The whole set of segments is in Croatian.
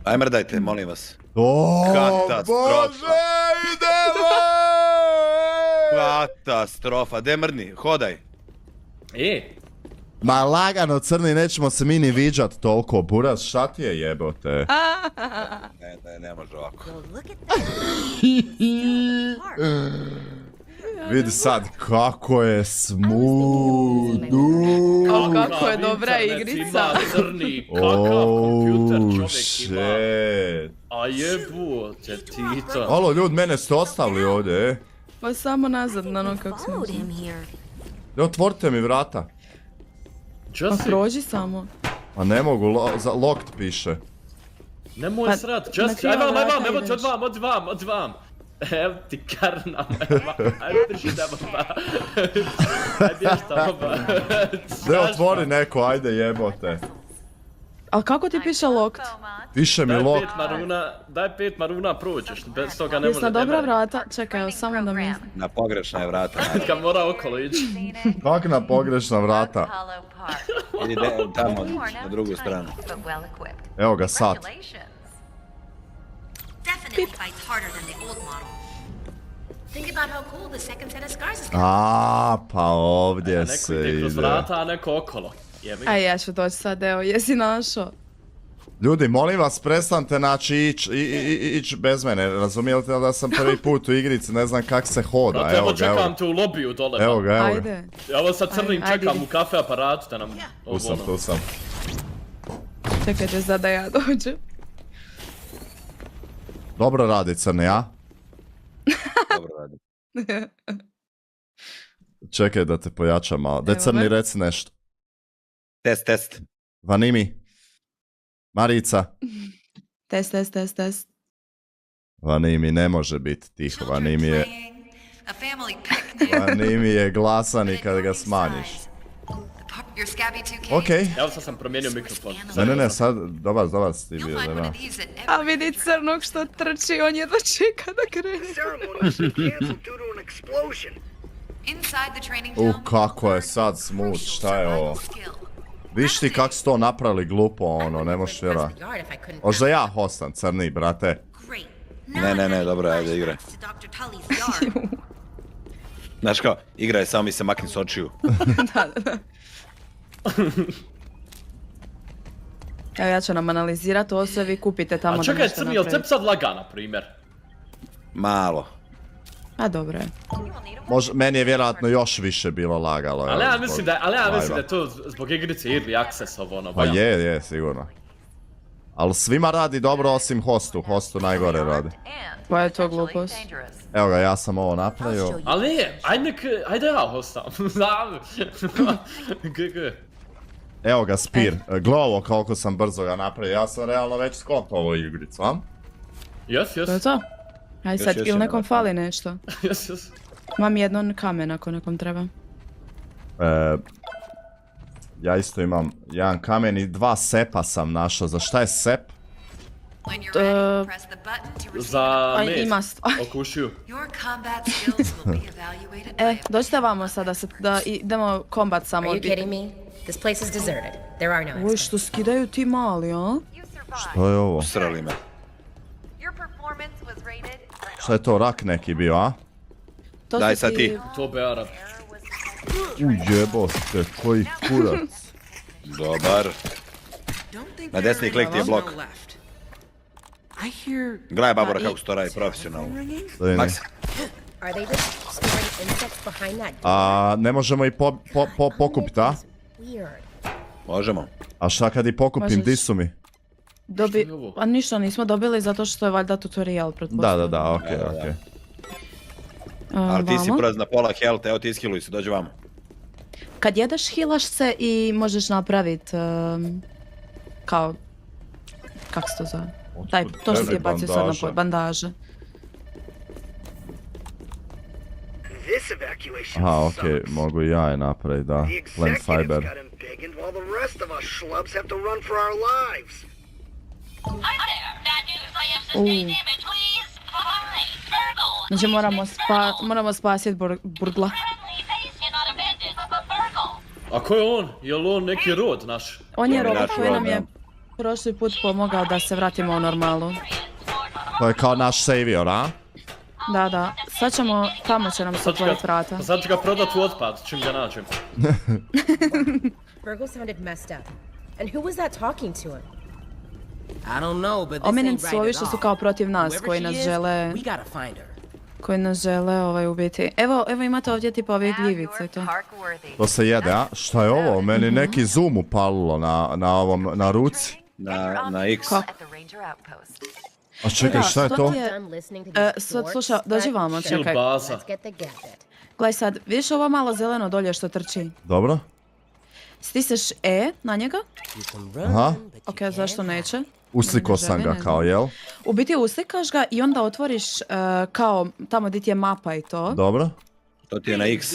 Aj mrdajte, molim vas. Bože, idemo! Katastrofa, de mrdni, hodaj. Ma lagano, crni, nećemo se mi ni viđat toliko, buraz, šta ti je jebote? Ne može ovako. Vidi sad kako je smooth. O, kako je dobra igrica. Crni, kakav kompjuter čovjek shit. ima. A jebote, Tito. Alo, ljudi, mene ste ostavili ovdje, Pa samo nazad na ono kako smo išli. Otvorite mi vrata. Pa Jesse, prođi samo. Pa ne mogu, locked piše. nemoj Pa, srat, na Jesse, kriva aj vam, vrata evo ti ideš. od vam. Evo ti karnam, aj drži da vam. Aj bješ tamo ba. Ne otvori neko, ajde jebote. Ali kako ti piše locked? Piše mi Daj locked. 5 maruna, daj 5 maruna prođeš, bez toga ne Jesi može na dobra debel. vrata? Čekaj, evo samo da mi... Na pogrešna je vrata. Kad mora okolo ići. Kak na pogrešna vrata? Idi tamo, na drugu stranu. Evo ga sad. Definitely fights harder than the old model. Think about how cool the second set of scars is gonna A, pa ovdje Neko se ide kroz ide. vrata, a neko okolo. Jebi ga. Aj, ja ću doći sad, evo, jesi našao? Ljudi, molim vas, prestanite znači ići bez mene, razumijete da sam prvi put u igrici, ne znam kak se hoda, Brate, evo evo ga, evo čekam ga. te u lobiju dole. Evo ga, evo ga. Ajde. Evo sa crnim Ajde, čekam idi. u kafe aparatu da nam... Tu sam, tu sam. Čekajte sad da ja dođem. Dobro radi crni, a? Dobro radi. Čekaj da te pojačam malo. De Evo crni, me. reci nešto. Test. Vanimi. Marica. Test. Vanimi ne može biti tiho, Vanimi je... a family picnic. Vanimi je glasan i kad ga smanjiš. Your scabby 2K. Okej. Evo sad sam promijenio mikrofon. Ne, sad, dobar si ti You'll bio, find one da. of these at A every vidi crnog što trči, on je da čeka da krene. Ceremony was canceled due to an explosion. inside the training dome. Kako je sad smooth, šta je ovo? Skill. Viš ti kak su to napravili glupo, ono, ne možeš vjerovat. Možda ja hostam, crni, brate. Great. Ne, dobro, ajde, igraj. To Dr. Tully's yard. Znaš kao, igraj, samo mi se makni s očiju. Evo ja ću nam analizirati ovo sve, vi kupite tamo A da čekaj, nešto crni, jel napravite. tebi sad laga, na primjer? Malo. A dobro je. Meni je vjerojatno još više bilo lagalo. Ali evo, ja zbog mislim da je live-a. to zbog igrice Early Access ovo ono. Pa je, sigurno. Ali svima radi dobro osim hostu najgore radi. Pa je to glupost. Evo ga, ja sam ovo napravio. Ali nije, ajde ja hostam. Znam. GG. Evo ga, Spir. Gle ovo koliko sam brzo ga napravio. Ja sam realno već skopao ovu igricu, a? Yes. To je to? Aj sad, još ili nekom jedan. fali nešto? Yes. Imam jednon kamen ako nekom treba. Ja isto imam jedan kamen i 2 sepa sam našao. Za šta je sep? When you're ready, press the button to receive Za Aj, ima mes. Okušiju. your combat skills will be evaluated by Dođite vamo sada, da idemo kombat samo. Are you kidding me? This place is deserted. There are no Oj, exits. što skidaju ti mali, a? To je ovo. Srali me. Šta je to, rak neki bio, a? To Daj su sad ti. To be Arab. Ujebote, koji kurac. Dobar. Na desni klik ti je blok. Gledaj babora kako se to radi profesionalno. Maks, Are they just storing insects behind that door? A ne možemo i pokupiti, a? Weird. možemo. A šta kad i pokupim, Možeš. di su mi? Dobi... je ovo? A ništa nismo dobili zato što je valjda tutorial pretpostavljam. Da, okej. Ali ti si Vamo. poraz na pola health, evo ti iskiluj se, dođi vamo. Kad jedeš hilaš se i možeš napravit kao... Kak se to zove? Daj, to što ti je bacio sad na bandaža. bandaže. This evacuation Aha, okej, sucks. mogu i ja je napraviti, da. The Plant executives fiber. got embiggened while the rest of us schlubs have to run for our lives. Znači moramo spasiti Burgla. A ko je on? Je li on neki rod naš? On je On je robot naš koji nam rod, je... prošli put pomogao da se vratimo u normalu. To je kao naš savior, a? Da. Sad ćemo, tamo će nam se otvoriti vrata. Sad ću ga prodat u otpad, čim ga nađem. Virgo sounded messed up. And who was that talking to him? I don't know, but this Ominenci ain't su ovi right što at su all. kao protiv nas, Whoever koji she nas is, žele... we gotta find her. Koji nas žele ubiti. Evo imate ovdje tipa ove gljivice i to. To se jede, a? Šta je ovo? Meni neki zoom upalilo na ruci. Na X. Kako? A čekaj, šta je to? Done listening to these sad dorks, slušaj, dođi vamo, let's čekaj. Baza. get the gadget. Gledaj sad, vidiš ovo malo zeleno dolje što trči? Dobro? Stisneš E na njega? You can run, Aha. but you Ok, can't zašto hide. neće? Usliko Ne sam želi, ga ne kao, znam. jel? U biti uslikaš ga i onda otvoriš kao tamo gdje ti je mapa i to. Dobro? To ti je na X.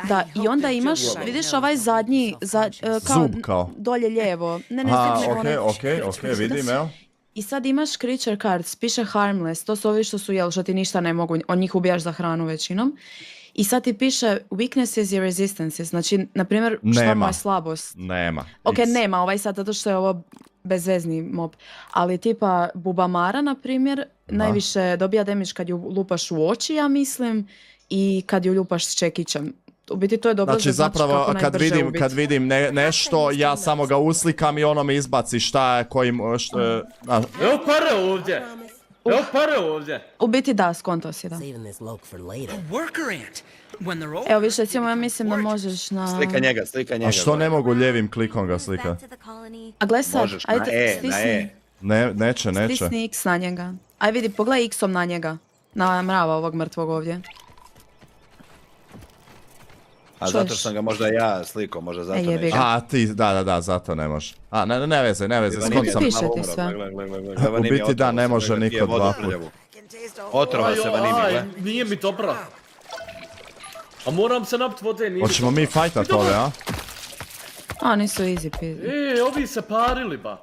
Da, i onda imaš, vidiš ovaj zadnji, kao, Zoom kao. dolje lijevo. Ne, A, nego onaj- ok, vidim, evo. I sad imaš creature cards, piše harmless, to su ovi što su jel, što ti ništa ne mogu, od njih ubijaš za hranu većinom. I sad ti piše weaknesses i resistances, znači, na primjer, šta Nema. moja slabost. Nema. Ok, X. nema ovaj sad, zato što je ovo bezvezni mob. Ali tipa Bubamara, na primjer, najviše dobija damage kad ju lupaš u oči, ja mislim, i kad ju lupaš s čekićem. U biti to je dobro Znači da znaš zapravo kako najbrže ubiti. kad vidim nešto, ja samo ga uslikam i ono mi izbaci šta je, kojim, Evo pare ovdje! Evo pare ovdje! U biti da, skonto si da. Saving this loke for later. Worker ant. When they're old. Evo više, recimo ja mislim da možeš na... Slika njega. A što ne mogu ljevim klikom ga slika? Back to the colony. A gle sad, Možeš, na ajde E, na stisni, E. Neće. stisni X na njega. Aj vidi, pogledaj X-om na njega. Na mrava ovog mrtvog ovdje. A Čuješ? zato što sam ga možda ja slikao, možda zato jebi neću. ga. A ti, da, zato ne može. A, ne veze, skont sam. Piše ti sve. U biti da, ne može niko dva put. Otrova se vanimi, gle. Nije mi dobro. A moram se napit vode, nije mi Hoćemo mi fajtat ove, a? A, nisu easy peasy. ovi se parili ba.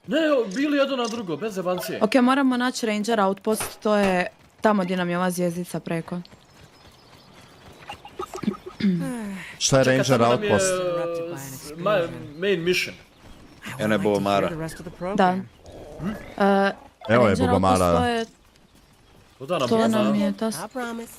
Ne, bili jedno na drugo, bez evancije. Ok, moramo naći Ranger Outpost, to je tamo gdje nam je ova zvijezdica preko. Šta je Ranger Outpost? Main mission. Eno je Bubamara. Da. Evo je Ranger Bubamara. Outpost, to je, To nam to je nam za... je tas. I promise.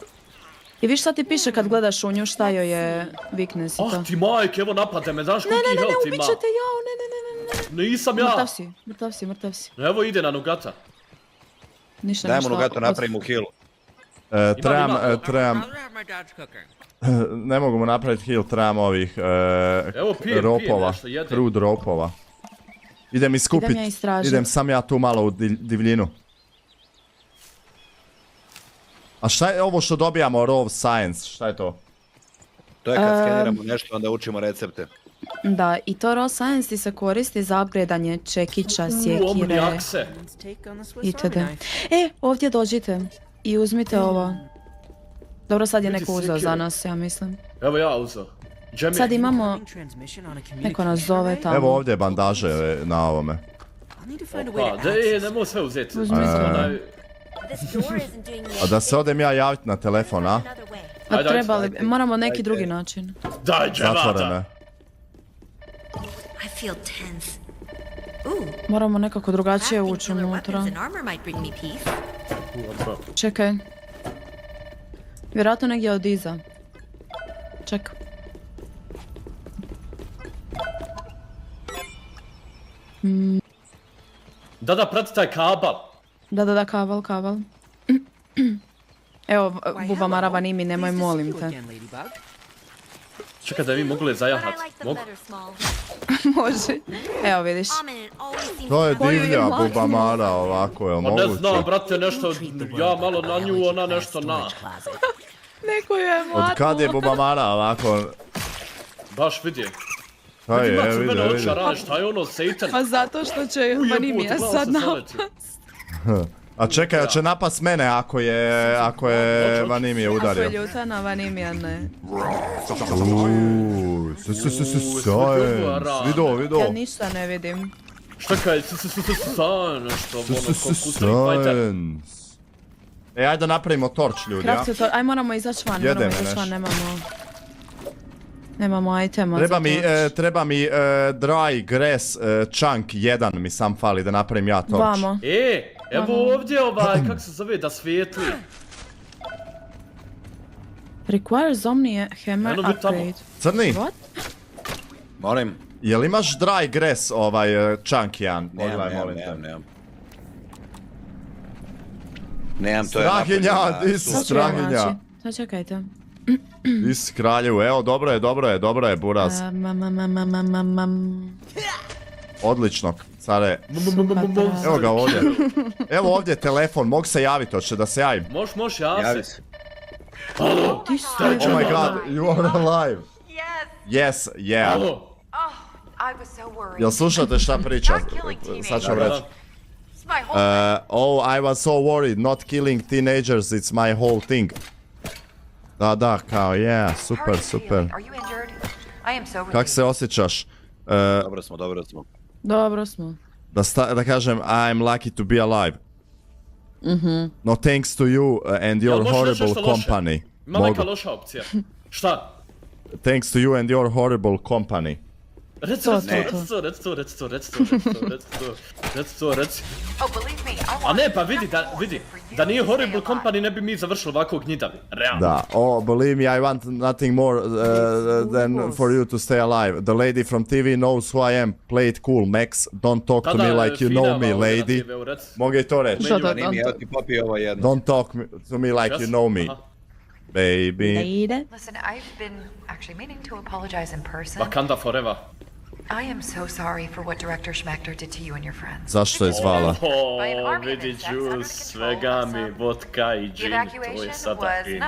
I viš šta ti piše kad gledaš u nju, šta joj je weakness i to. Ah ti majke, evo napade me, znaš koliki Ne, health ima? ubit ćete, jao, ne. Nisam ja. Mrtav si. Evo ide na Nugata. Ništa, Dajmo ništa. Nugatu, napravimo heal. Trebam, I'd rather have my dad's cooking. ne mogu mu napraviti heal, trebam ovih Evo, pijem ropova, nešto, jedem. krud ropova. Idem iskupit, Idem ja istražit. idem sam ja tu malo u divljinu. A šta je ovo što dobijamo, raw science, šta je to? To je kad skeniramo nešto, onda učimo recepte. Da, i to raw science ti se koristi za upgradanje čekića, Omni sjekire, akse. Let's take on the Swiss itd. Army knife. Ovdje dođite i uzmite ovo. Dobro, sad je Vidi neko uzeo za sjekire. nas, ja mislim. Evo ja uzeo. Džemi. Sad imamo, Transmission on a neko nas communication zove array? tamo. Evo ovdje bandaže na ovome. I'll need to find a way Pa, to de, access nemoj sve uzeti. Uzmi sve. Onaj- This door isn't doing me A da se odem ja javiti na telefon, a? another way. A Ajde, trebali, ajde. moramo neki Ajde. drugi način. Daj, džemata. Zatvorene. I feel tense. Ooh, Moramo nekako drugačije crafting ući killer unutra. weapons and armor might bring me peace. Čekaj. Vjerojatno negdje od iza. Čekaj. Da, prati taj kabal. Da, kaval. Evo, Buba Marava nimi, nemoj, Pleased to see molim you te. again, Ladybug. Čekaj da vi mogli But I zajahat. like them Mogu? better small. Može. Evo vidiš. Ominent always seems To je Koju je divlja maknuo? Bubamara ovako, jel Ma ne znam, moguće? brate, nešto, ja malo na nju, ona nešto na. Neko je Od kad je Bubamara ovako? Baš vidi. Kaj Ima je, crvene vidi, oči, vidi. a radi, šta je ono, Satan? Pa zato što će Vanimija sad napast. A čekaj, hoće napast mene ako je Vanimije Ako je udario. ljuta na Vanimija, ne. Science. Vidio. Ja ništa ne vidim. Šta kaj, sa nešto, ono, ko Street Fighter. Science. Ajde napravimo torč, ljudi, a? Kratko to, aj moramo izaći van, Jede moramo me izaći van, nešto. nemamo. Nemamo itema. Treba mi dry grass chunk 1 mi sam fali da napravim ja torč. Vamo. Evo ovdje kako se zove, da svijetli. Requires Omni Hammer Eno, vidi tamo. upgrade. Crni, What? Molim. jel imaš dry grass chunk 1? Nemam, to je Strahinja, napravljeno. di si Sad ću ja strahinja? naći. Sad čekajte. Di si kraljevu, evo dobro je buraz. Odlično, care. Evo ga ovdje. Evo ovdje je telefon, mogu se javiti, hoće da se javim. Moš, javi Javi se. se. Alo, Oh my god, you are alive. Yes, yeah. alo. I was so worried. Jel slušate šta priča? Sad ću vam reći. It's my whole Oh, I was so worried, not killing teenagers, it's my whole thing. Da, kao, yeah, super. Are you injured? I am so relieved. Kak se osjećaš? Dobro smo. Dobro smo. Da kažem, I'm lucky to be alive. No thanks to you and Jel your možeš reći horrible nešto loše? company. Ima neka Mogu. loša opcija. Šta? Thanks to you and your horrible company. Reci To. Oh, believe me, I want A ne, pa vidi, da nije Horrible Company ne bi mi završili ovako gnjidavi, realno. Da, oh, believe me, I want nothing more than for you to stay alive. The lady from TV knows who I am. Play it cool, Max. Don't talk to me like you know me, lady. Mogu i to reći. Što to? Nimi, evo ti popi ovo jedno. Don't talk to me like you know me, baby. Lady. Listen, I've been actually meaning to apologize in person. Wakanda forever. I am so sorry for what Director Schmachter did to you and your friends. Zašto je zvala? Vidi juice, svega mi, vodka i The džin, to je evacuation sada was in. not